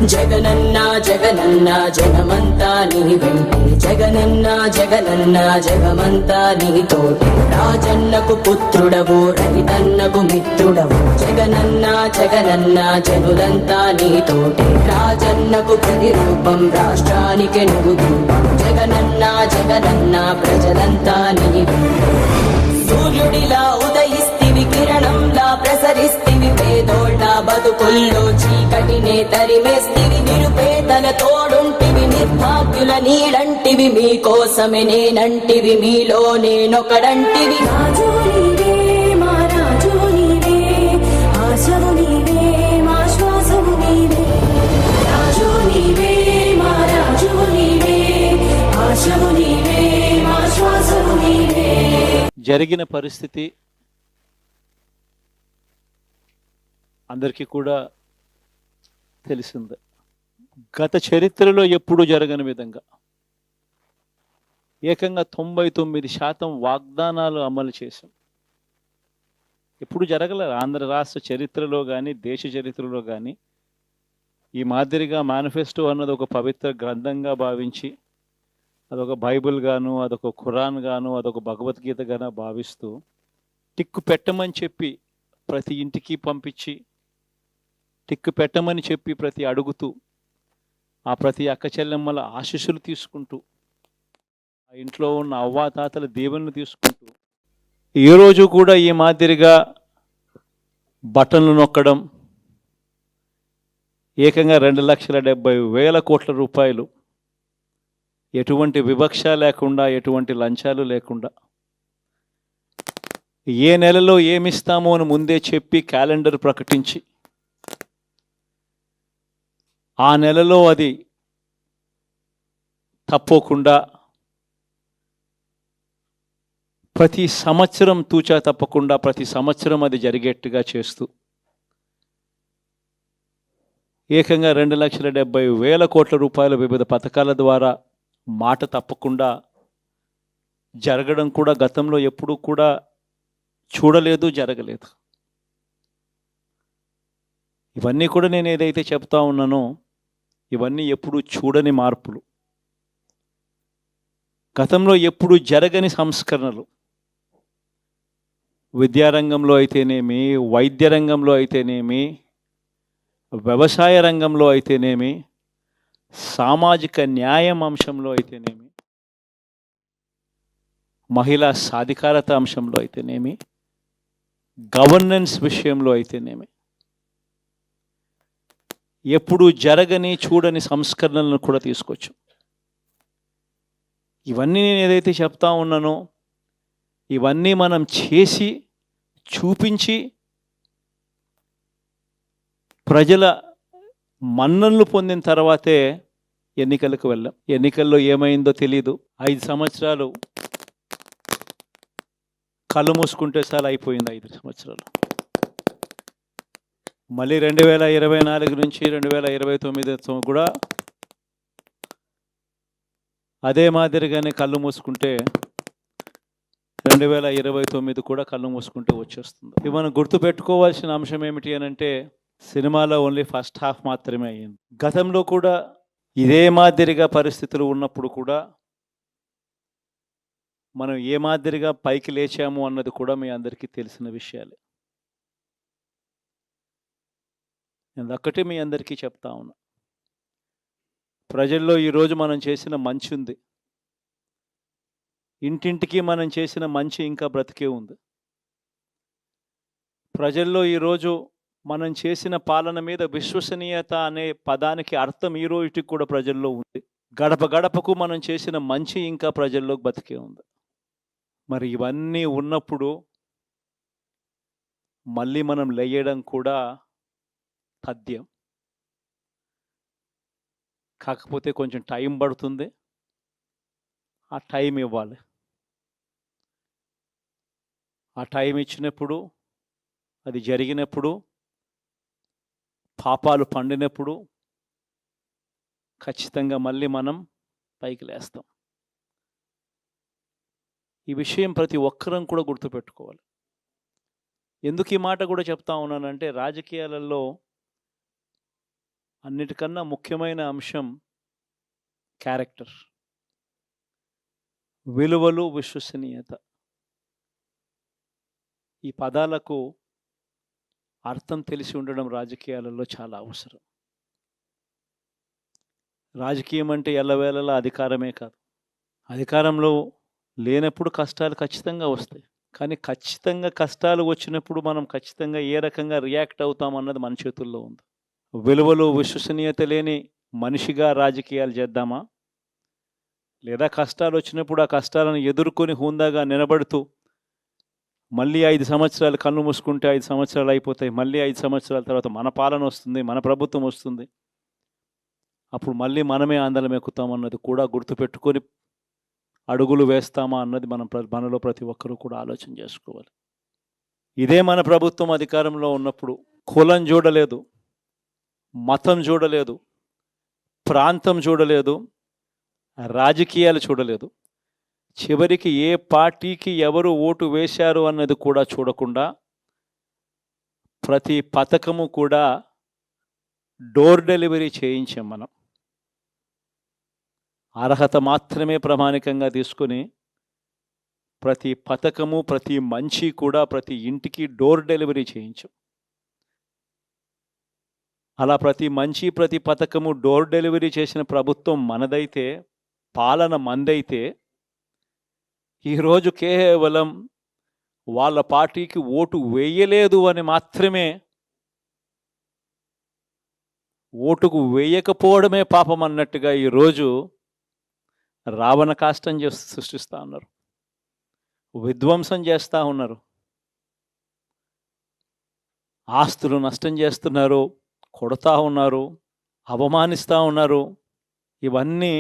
జగనన్న జగనన్న జగమంతా నీ వెంటే, జగనన్న జగనన్న జగమంతా నీ తోటి. రాజన్నకు పుత్రుడవు, రైతన్నకు మిత్రుడవు. జగనన్న జగనన్న జనులంతా నీ తోటి. రాజన్నకు ప్రతిరూపం, రాష్ట్రానికి నువ్వు రూపం. జగనన్న జగనన్న ప్రజలంతా నీ వెంటే. సూర్యుడిలా ఉదయిస్తివి, కిరణంలా ప్రసరిస్తివి. పేదోళ్ళ బతుకుల్లో చీకటినే తరిమేస్తివి. నిరుపేదల తోడుంటివి, నిర్భాగ్యుల నీడంటివి. మీకోసమే నేనంటివి, మీలో నేనొకడంటివి. రాజు నీవే, మా రాజు నీవే, ఆశవు నీవే, మా శ్వాసవు నీవే. రాజు నీవే, మా రాజు నీవే, ఆశవు నీవే, మా శ్వాసవు నీవే. జరిగిన పరిస్థితి అందరికీ కూడా తెలిసిందే. గత చరిత్రలో ఎప్పుడూ జరగని విధంగా ఏకంగా 99% వాగ్దానాలు అమలు చేశాం. ఎప్పుడు జరగలేదు ఆంధ్ర రాష్ట్ర చరిత్రలో కానీ దేశ చరిత్రలో కానీ. ఈ మాదిరిగా మేనిఫెస్టో అన్నది ఒక పవిత్ర గ్రంథంగా భావించి, అదొక బైబిల్ గాను, అదొక ఖురాన్ గాను, అదొక భగవద్గీత గాను భావిస్తూ టిక్కు పెట్టమని చెప్పి ప్రతి ఇంటికి పంపించి, టిక్కు పెట్టమని చెప్పి ప్రతి అడుగుతూ, ఆ ప్రతి అక్క చెల్లెమ్మల ఆశీస్సులు తీసుకుంటూ, ఆ ఇంట్లో ఉన్న అవ్వాతాతల దీవెనలు తీసుకుంటూ, ఏ రోజు కూడా ఈ మాదిరిగా బటన్లు నొక్కడం, ఏకంగా 2,70,000 కోట్ల రూపాయలు ఎటువంటి వివక్ష లేకుండా, ఎటువంటి లంచాలు లేకుండా, ఏ నెలలో ఏమిస్తామో అని ముందే చెప్పి క్యాలెండర్ ప్రకటించి, ఆ నెలలో అది తప్పకుండా ప్రతి సంవత్సరం తూచా తప్పకుండా ప్రతి సంవత్సరం అది జరిగేట్టుగా చేస్తూ ఏకంగా 2,70,000 కోట్ల రూపాయల వివిధ పథకాల ద్వారా మాట తప్పకుండా జరగడం కూడా గతంలో ఎప్పుడూ కూడా చూడలేదు, జరగలేదు. ఇవన్నీ కూడా నేను ఏదైతే చెప్తా ఉన్నానో ఇవన్నీ ఎప్పుడూ చూడని మార్పులు, గతంలో ఎప్పుడు జరగని సంస్కరణలు. విద్యారంగంలో అయితేనేమి, వైద్య రంగంలో అయితేనేమి, వ్యవసాయ రంగంలో అయితేనేమి, సామాజిక న్యాయం అంశంలో అయితేనేమి, మహిళా సాధికారత అంశంలో అయితేనేమి, గవర్నెన్స్ విషయంలో అయితేనేమి, ఎప్పుడు జరగని చూడని సంస్కరణలను కూడా తీసుకొచ్చు. ఇవన్నీ నేను ఏదైతే చెప్తా ఉన్నానో ఇవన్నీ మనం చేసి చూపించి ప్రజల మన్ననలు పొందిన తర్వాతే ఎన్నికలకు వెళ్ళాం. ఎన్నికల్లో ఏమైందో తెలీదు. 5 సంవత్సరాలు కళ్ళు మూసుకుంటే చాలా అయిపోయింది. 5 సంవత్సరాలు మళ్ళీ 2024 నుంచి 2029 కూడా అదే మాదిరిగానే కళ్ళు మూసుకుంటే 2029 కూడా కళ్ళు మూసుకుంటూ వచ్చేస్తుంది. ఇవి మనం గుర్తుపెట్టుకోవాల్సిన అంశం ఏమిటి అని అంటే, సినిమాలో ఓన్లీ ఫస్ట్ హాఫ్ మాత్రమే అయ్యింది. గతంలో కూడా ఇదే మాదిరిగా పరిస్థితులు ఉన్నప్పుడు కూడా మనం ఏ మాదిరిగా పైకి లేచాము అన్నది కూడా మీ అందరికీ తెలిసిన విషయాలే. నేను ఒక్కటే మీ అందరికీ చెప్తా ఉన్నా, ప్రజల్లో ఈరోజు మనం చేసిన మంచి ఉంది. ఇంటింటికి మనం చేసిన మంచి ఇంకా బ్రతికే ఉంది. ప్రజల్లో ఈరోజు మనం చేసిన పాలన మీద విశ్వసనీయత అనే పదానికి అర్థం ఈ రోజుకి కూడా ప్రజల్లో ఉంది. గడప గడపకు మనం చేసిన మంచి ఇంకా ప్రజల్లో బతికే ఉంది. మరి ఇవన్నీ ఉన్నప్పుడు మళ్ళీ మనం లేయడం కూడా తథ్యం. కాకపోతే కొంచెం టైం పడుతుంది. ఆ టైం ఇవ్వాలి. ఆ టైం ఇచ్చినప్పుడు, అది జరిగినప్పుడు, పాపాలు పండినప్పుడు ఖచ్చితంగా మళ్ళీ మనం పైకి లేస్తాం. ఈ విషయం ప్రతి ఒక్కరం కూడా గుర్తుపెట్టుకోవాలి. ఎందుకు ఈ మాట కూడా చెప్తా ఉన్నానంటే, రాజకీయాలలో అన్నిటికన్నా ముఖ్యమైన అంశం క్యారెక్టర్, విలువలు, విశ్వసనీయత. ఈ పదాలకు అర్థం తెలిసి ఉండడం రాజకీయాలలో చాలా అవసరం. రాజకీయం అంటే ఎల్లవేళలా అధికారమే కాదు. అధికారంలో లేనప్పుడు కష్టాలు ఖచ్చితంగా వస్తాయి. కానీ ఖచ్చితంగా కష్టాలు వచ్చినప్పుడు మనం ఖచ్చితంగా ఏ రకంగా రియాక్ట్ అవుతాం అన్నది మన చేతుల్లో ఉంది. విలువలు, విశ్వసనీయత లేని మనిషిగా రాజకీయాలు చేద్దామా, లేదా కష్టాలు వచ్చినప్పుడు ఆ కష్టాలను ఎదుర్కొని హుందాగా నిలబడుతూ మళ్ళీ 5 సంవత్సరాలు కళ్ళు మూసుకుంటే 5 సంవత్సరాలు అయిపోతాయి, మళ్ళీ 5 సంవత్సరాల తర్వాత మన పాలన వస్తుంది, మన ప్రభుత్వం వస్తుంది, అప్పుడు మళ్ళీ మనమే ఆందోళన ఎక్కుతాం అన్నది కూడా గుర్తుపెట్టుకొని అడుగులు వేస్తామా అన్నది మనలో ప్రతి ఒక్కరూ కూడా ఆలోచన చేసుకోవాలి. ఇదే మన ప్రభుత్వం అధికారంలో ఉన్నప్పుడు కులం చూడలేదు, మతం చూడలేదు, ప్రాంతం చూడలేదు, రాజకీయాలు చూడలేదు, చివరికి ఏ పార్టీకి ఎవరు ఓటు వేశారు అన్నది కూడా చూడకుండా ప్రతి పథకము కూడా డోర్ డెలివరీ చేయించాం మనం. అర్హత మాత్రమే ప్రామాణికంగా తీసుకుని ప్రతి పథకము, ప్రతి మంచి కూడా ప్రతి ఇంటికి డోర్ డెలివరీ చేయించాం. అలా ప్రతి మంచి, ప్రతి పథకము డోర్ డెలివరీ చేసిన ప్రభుత్వం మనదైతే, పాలన మందైతే, ఈరోజు కేవలం వాళ్ళ పార్టీకి ఓటు వేయలేదు అని మాత్రమే, ఓటుకు వేయకపోవడమే పాపం అన్నట్టుగా ఈరోజు రావణ కాష్టం సృష్టిస్తూ ఉన్నారు, విధ్వంసం చేస్తూ ఉన్నారు, ఆస్తులు నష్టం చేస్తున్నారు, కొడతా ఉన్నారు, అవమానిస్తూ ఉన్నారు. ఇవన్నీ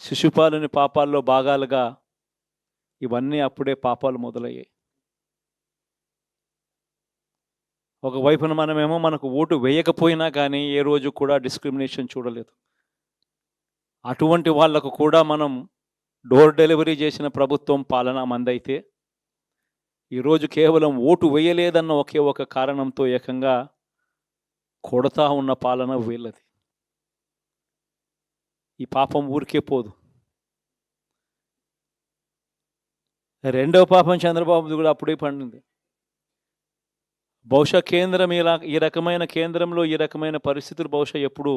శిశుపాలుని పాపాల్లో భాగాలుగా ఇవన్నీ అప్పుడే పాపాలు మొదలయ్యాయి. ఒకవైపున మనమేమో మనకు ఓటు వేయకపోయినా కానీ ఏ రోజు కూడా డిస్క్రిమినేషన్ చూడలేదు. అటువంటి వాళ్లకు కూడా మనం డోర్ డెలివరీ చేసిన ప్రభుత్వం పాలన మందైతే, ఈరోజు కేవలం ఓటు వేయలేదన్న ఒకే ఒక కారణంతో ఏకంగా కొడతా ఉన్న పాలన వీళ్ళది. ఈ పాపం ఊరికే పోదు. రెండవ పాపం చంద్రబాబుది కూడా అప్పుడే పండింది. బహుశా కేంద్రం ఈ రకమైన కేంద్రంలో ఈ రకమైన పరిస్థితులు బహుశా ఎప్పుడు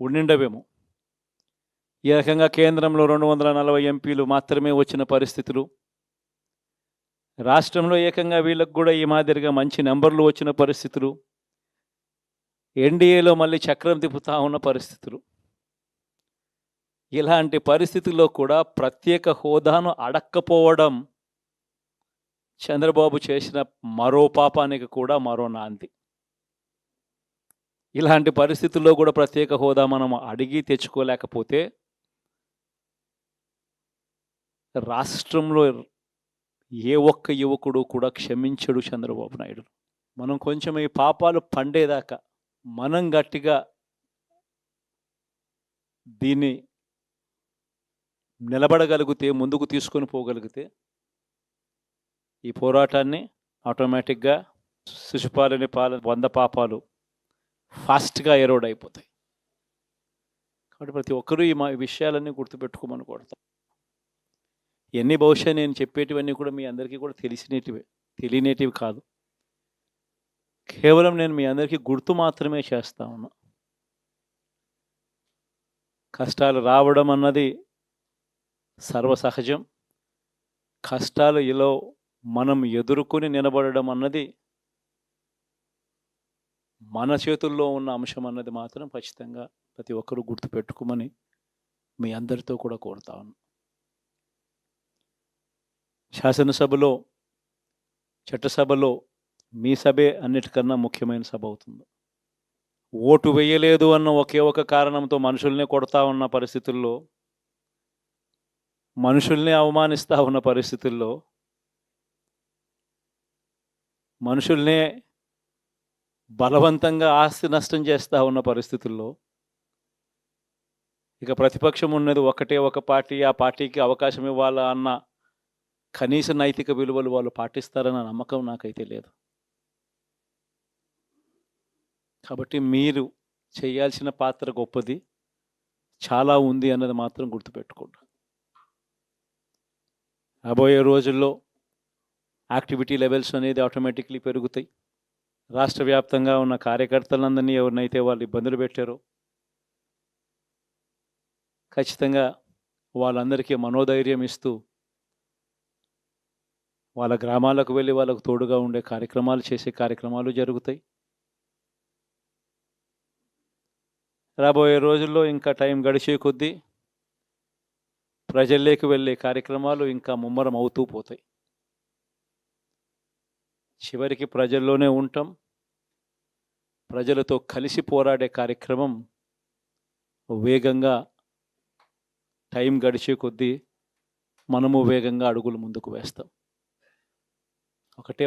ఉండిండవేమో. ఈ రకంగా కేంద్రంలో 240 ఎంపీలు మాత్రమే వచ్చిన పరిస్థితులు, రాష్ట్రంలో ఏకంగా వీళ్ళకు కూడా ఈ మాదిరిగా మంచి నెంబర్లు వచ్చిన పరిస్థితులు, ఎన్డీఏలో మళ్ళీ చక్రం తిప్పుతా ఉన్న పరిస్థితులు. ఇలాంటి పరిస్థితుల్లో కూడా ప్రత్యేక హోదాను అడక్కపోవడం చంద్రబాబు చేసిన మరో పాపానికి కూడా మరో నాంది. ఇలాంటి పరిస్థితుల్లో కూడా ప్రత్యేక హోదా మనం అడిగి తెచ్చుకోలేకపోతే రాష్ట్రంలో ఏ ఒక్క యువకుడు కూడా క్షమించడు చంద్రబాబు నాయుడు. మనం కొంచెం ఈ పాపాలు పండేదాకా మనం గట్టిగా దీన్ని నిలబడగలిగితే, ముందుకు తీసుకొని పోగలిగితే ఈ పోరాటాన్ని ఆటోమేటిక్గా శిశుపాలుని 100 పాపాలు ఫాస్ట్గా ఎరోడ్ అయిపోతాయి. కాబట్టి ప్రతి ఒక్కరూ ఈ విషయాలన్నీ గుర్తుపెట్టుకోమని కోరుతాం. ఇవన్నీ బహుశా నేను చెప్పేటివన్నీ కూడా మీ అందరికీ కూడా తెలియనేటివి కాదు. కేవలం నేను మీ అందరికీ గుర్తు మాత్రమే చేస్తా ఉన్నా. కష్టాలు రావడం అన్నది సర్వసహజం. కష్టాలు ఇలా మనం ఎదుర్కొని నిలబడడం అన్నది మన చేతుల్లో ఉన్న అంశం అన్నది మాత్రం ఖచ్చితంగా ప్రతి ఒక్కరూ గుర్తుపెట్టుకోమని మీ అందరితో కూడా కోరుతా ఉన్నాను. శాసనసభలో, చట్టసభలో మీ సభే అన్నిటికన్నా ముఖ్యమైన సభ అవుతుంది. ఓటు వేయలేదు అన్న ఒకే ఒక కారణంతో మనుషుల్నే కొడతా ఉన్న పరిస్థితుల్లో, మనుషుల్ని అవమానిస్తూ ఉన్న పరిస్థితుల్లో, మనుషుల్నే బలవంతంగా ఆస్తి నష్టం చేస్తూ ఉన్న పరిస్థితుల్లో ఇక ప్రతిపక్షం ఉన్నది ఒకటే ఒక పార్టీ, ఆ పార్టీకి అవకాశం ఇవ్వాలా అన్న కనీస నైతిక విలువలు వాళ్ళు పాటిస్తారన్న నమ్మకం నాకైతే లేదు. కాబట్టి మీరు చేయాల్సిన పాత్ర గొప్పది, చాలా ఉంది అన్నది మాత్రం గుర్తుపెట్టుకోండి. రాబోయే రోజుల్లో యాక్టివిటీ లెవెల్స్ అనేది ఆటోమేటిక్లీ పెరుగుతాయి. రాష్ట్ర వ్యాప్తంగా ఉన్న కార్యకర్తలందరినీ ఎవరినైతే వాళ్ళు ఇబ్బందులు పెట్టారో ఖచ్చితంగా వాళ్ళందరికీ మనోధైర్యం ఇస్తూ వాళ్ళ గ్రామాలకు వెళ్ళి వాళ్ళకు తోడుగా ఉండే కార్యక్రమాలు చేసే కార్యక్రమాలు జరుగుతాయి. రాబోయే రోజుల్లో ఇంకా టైం గడిచే కొద్దీ ప్రజల్లోకి వెళ్ళే కార్యక్రమాలు ఇంకా ముమ్మరం అవుతూ పోతాయి. చివరికి ప్రజల్లోనే ఉంటాం. ప్రజలతో కలిసి పోరాడే కార్యక్రమం వేగంగా టైం గడిచే కొద్దీ మనము వేగంగా అడుగులు ముందుకు వేస్తాం. ఒకటే